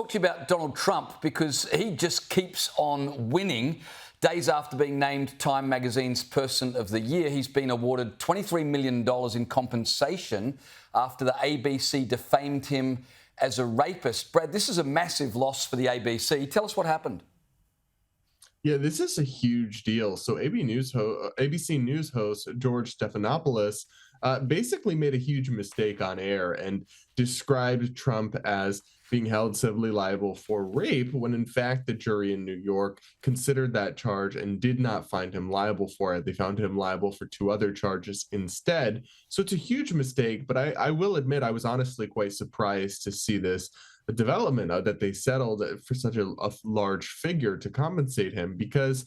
Talk to you about Donald Trump because he just keeps on winning. Days after being named Time Magazine's Person of the Year, he's been awarded $23 million in compensation after the ABC defamed him as a rapist. Brad, this is a massive loss for the ABC. Tell us what happened. Yeah, this is a huge deal. So ABC News host George Stephanopoulos basically made a huge mistake on air and described Trump as being held civilly liable for rape when in fact the jury in New York considered that charge and did not find him liable for it. They found him liable for two other charges instead. So it's a huge mistake, but I will admit I was honestly quite surprised to see this development that they settled for such a large figure to compensate him because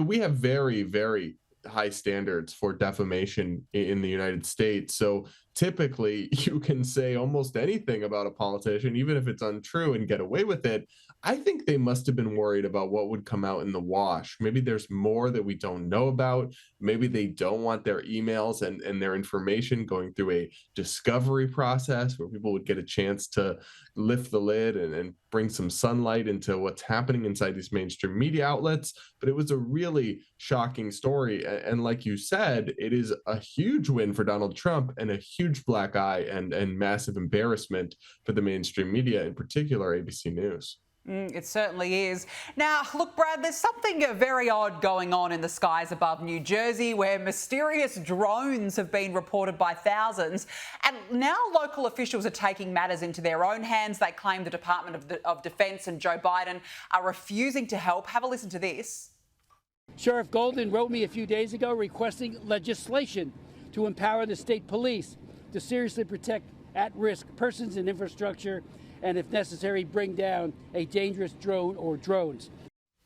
we have very, very high standards for defamation in the United States. So typically you can say almost anything about a politician, even if it's untrue, and get away with it. I think they must have been worried about what would come out in the wash. Maybe there's more that we don't know about. Maybe they don't want their emails and their information going through a discovery process where people would get a chance to lift the lid and bring some sunlight into what's happening inside these mainstream media outlets. But it was a really shocking story. And like you said, it is a huge win for Donald Trump and a huge black eye and massive embarrassment for the mainstream media, in particular ABC News. It certainly is. Now, look, Brad, there's something very odd going on in the skies above New Jersey where mysterious drones have been reported by thousands. And now local officials are taking matters into their own hands. They claim the Department of Defense and Joe Biden are refusing to help. Have a listen to this. Sheriff Golden wrote me a few days ago requesting legislation to empower the state police to seriously protect at-risk persons and infrastructure and, if necessary, bring down a dangerous drone or drones.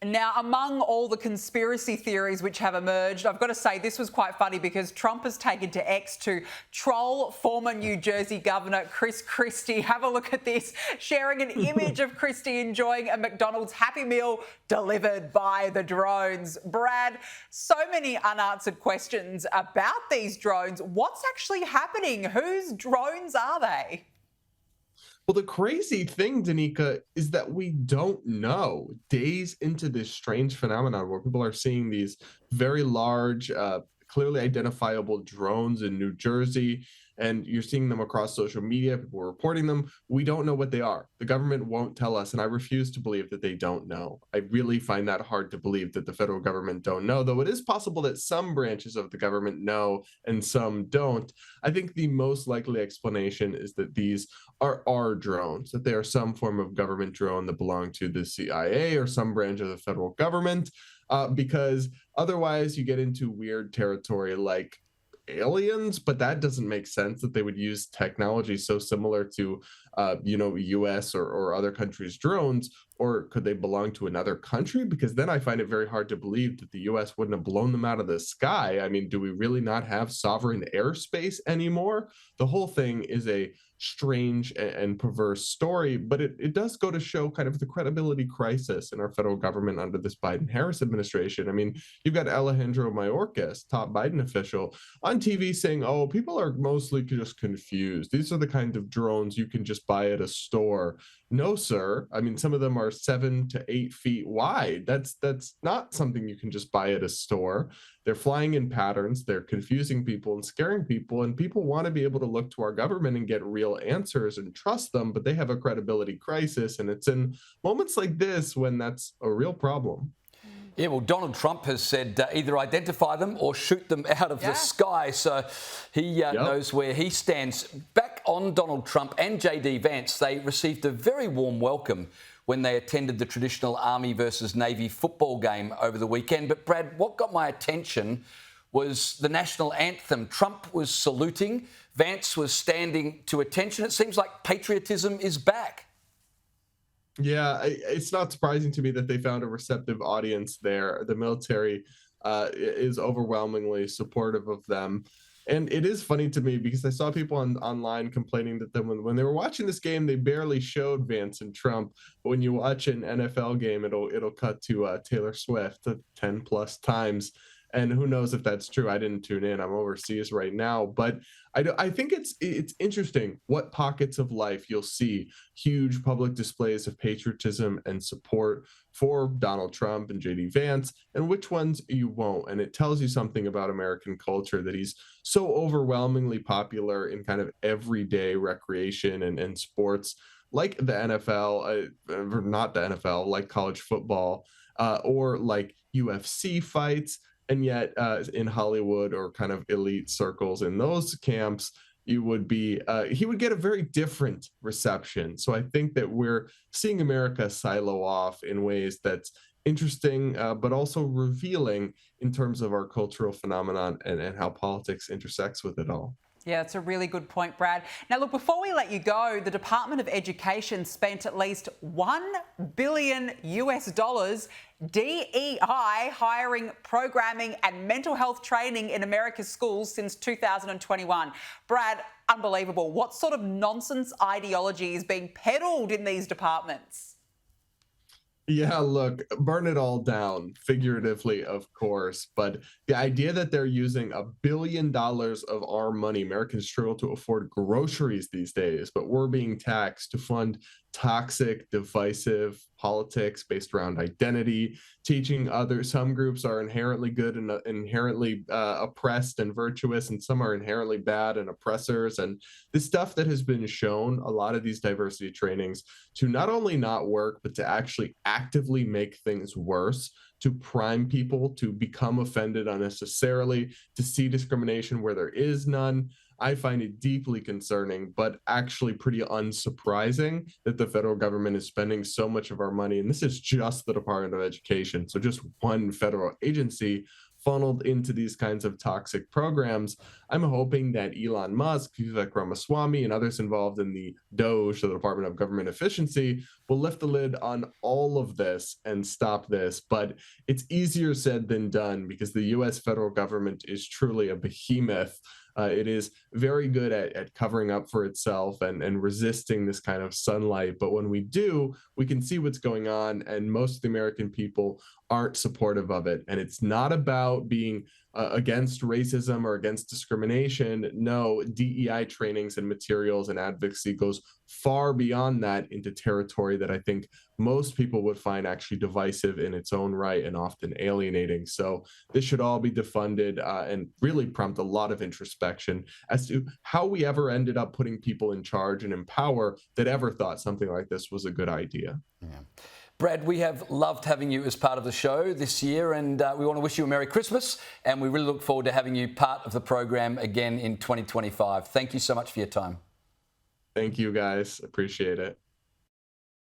Now, among all the conspiracy theories which have emerged, I've got to say this was quite funny because Trump has taken to X to troll former New Jersey Governor Chris Christie. Have a look at this, sharing an image of Christie enjoying a McDonald's Happy Meal delivered by the drones. Brad, so many unanswered questions about these drones. What's actually happening? Whose drones are they? Well, the crazy thing, Danica, is that we don't know days into this strange phenomenon where people are seeing these very large, clearly identifiable drones in New Jersey, and you're seeing them across social media. People are reporting them. We don't know what they are. The government won't tell us, and I refuse to believe that they don't know. I really find that hard to believe that the federal government don't know, though it is possible that some branches of the government know and some don't. I think the most likely explanation is that these are our drones, that they are some form of government drone that belong to the CIA or some branch of the federal government, because otherwise you get into weird territory like aliens, but that doesn't make sense that they would use technology so similar to US or other countries' drones. Or could they belong to another country? Because then I find it very hard to believe that the US wouldn't have blown them out of the sky. I mean, do we really not have sovereign airspace anymore? The whole thing is a strange and perverse story, but it does go to show kind of the credibility crisis in our federal government under this Biden-Harris administration. I mean, you've got Alejandro Mayorkas, top Biden official, on TV saying, oh, people are mostly just confused. These are the kind of drones you can just buy at a store. No, sir. I mean, some of them are 7 to 8 feet wide. That's not something you can just buy at a store. They're flying in patterns. They're confusing people and scaring people. And people want to be able to look to our government and get real answers and trust them, but they have a credibility crisis. And it's in moments like this when that's a real problem. Yeah, well, Donald Trump has said either identify them or shoot them out of the sky. So he knows where he stands. Back on Donald Trump and J.D. Vance, they received a very warm welcome when they attended the traditional Army versus Navy football game over the weekend. But, Brad, what got my attention was the national anthem. Trump was saluting. Vance was standing to attention. It seems like patriotism is back. Yeah, it's not surprising to me that they found a receptive audience there. The military is overwhelmingly supportive of them. And it is funny to me because I saw people online complaining that when they were watching this game, they barely showed Vance and Trump. But when you watch an NFL game, it'll cut to Taylor Swift 10 plus times. And who knows if that's true? I didn't tune in. I'm overseas right now. But I think it's interesting what pockets of life you'll see huge public displays of patriotism and support for Donald Trump and JD Vance, and which ones you won't. And it tells you something about American culture that he's so overwhelmingly popular in kind of everyday recreation and sports, like the NFL, or not the NFL, like college football, or like UFC fights. And yet in Hollywood or kind of elite circles in those camps, he would get a very different reception. So I think that we're seeing America silo off in ways that's interesting, but also revealing in terms of our cultural phenomenon and how politics intersects with it all. Yeah, it's a really good point, Brad. Now, look, before we let you go, the Department of Education spent at least $1 billion DEI hiring, programming and mental health training in America's schools since 2021. Brad, unbelievable. What sort of nonsense ideology is being peddled in these departments? Yeah, look, burn it all down, figuratively, of course. But the idea that they're using $1 billion of our money, Americans struggle to afford groceries these days, but we're being taxed to fund toxic, divisive politics based around identity, teaching some groups are inherently good and inherently oppressed and virtuous, and some are inherently bad and oppressors. And this stuff that has been shown, a lot of these diversity trainings, to not only not work, but to actually actively make things worse, to prime people to become offended unnecessarily, to see discrimination where there is none. I find it deeply concerning, but actually pretty unsurprising that the federal government is spending so much of our money. And this is just the Department of Education. So just one federal agency funneled into these kinds of toxic programs. I'm hoping that Elon Musk, Vivek Ramaswamy, and others involved in the DOGE, the Department of Government Efficiency, will lift the lid on all of this and stop this. But it's easier said than done because the US federal government is truly a behemoth. It is very good at covering up for itself and resisting this kind of sunlight. But when we do, we can see what's going on, and most of the American people aren't supportive of it. And it's not about being against racism or against discrimination. No, DEI trainings and materials and advocacy goes far beyond that into territory that I think most people would find actually divisive in its own right and often alienating. So this should all be defunded and really prompt a lot of introspection as to how we ever ended up putting people in charge and in power that ever thought something like this was a good idea. Yeah. Brad, we have loved having you as part of the show this year, and we want to wish you a Merry Christmas, and we really look forward to having you part of the program again in 2025. Thank you so much for your time. Thank you, guys. Appreciate it.